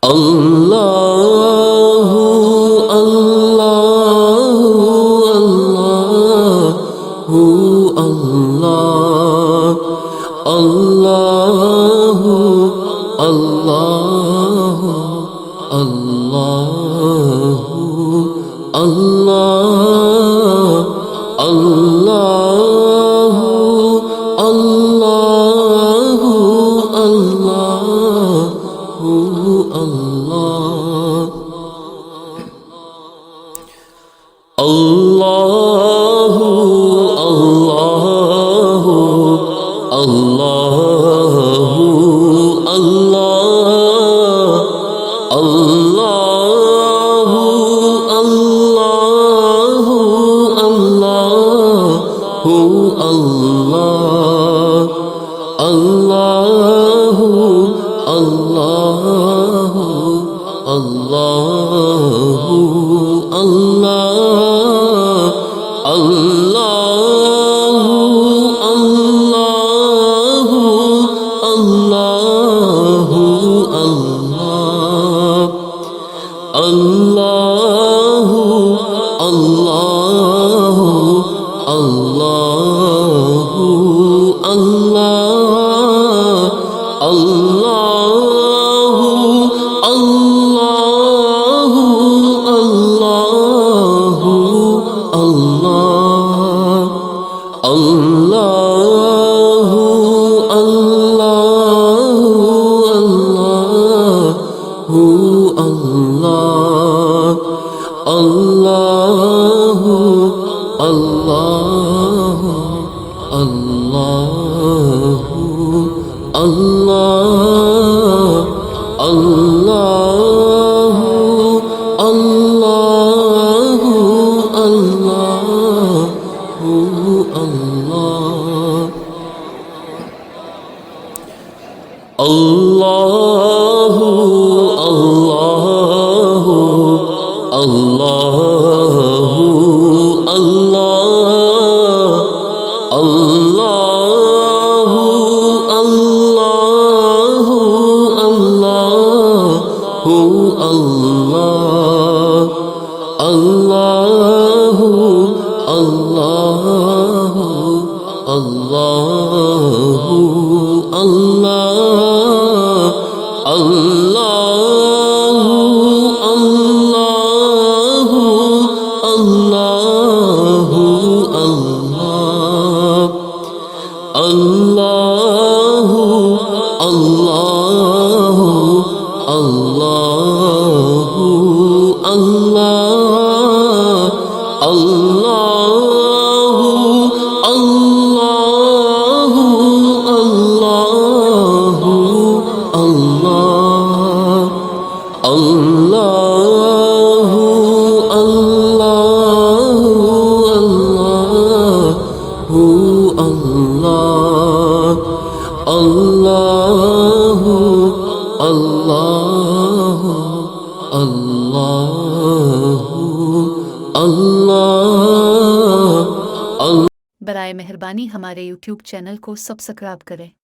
अल्लाहु अल्लाहु अल्लाहु अल्लाह अल्लाहु अल्लाहु अल्लाहु अल्लाह अल्लाहु अल्लाहु अल्लाहु अल्लाह अल्लाहु अल्लाहु अल्लाहु अल्लाह अल्लाहु अल्लाहु अल्लाहु अल्लाह अल्लाहु अल्लाहु अल्लाहु अल्लाह अल्लाहु अल्लाहु अल्लाहु अल्लाह अल्लाहु अल्लाहु अल्लाहु अल्लाह अल्लाहु अल्लाहु अल्लाहु अल्लाह अल्लाहु अल्लाहु अल्लाह अल्लाहु अल्लाहु अल्लाहु अल्लाह अल्लाहु अल्लाहु अल्लाहु अल्लाह अल्लाहु अल्लाहु अल्लाहु अल्लाह अल्लाहु अल्लाहु अल्लाहु अल्लाह अल्लाहु अल्लाहु अल्लाहु अल्लाह अल्लाहु अल्लाहु अल्लाहु अल्लाह अल्लाहु अल्लाहु अल्लाह अल्लाहु अल्लाहु अल्लाहु अल्लाह अल्लाहु अल्लाहु अल्लाह अल्लाहु अल्लाहु अल्लाहु अल्लाह। बराए मेहरबानी हमारे YouTube चैनल को सब्सक्राइब करें।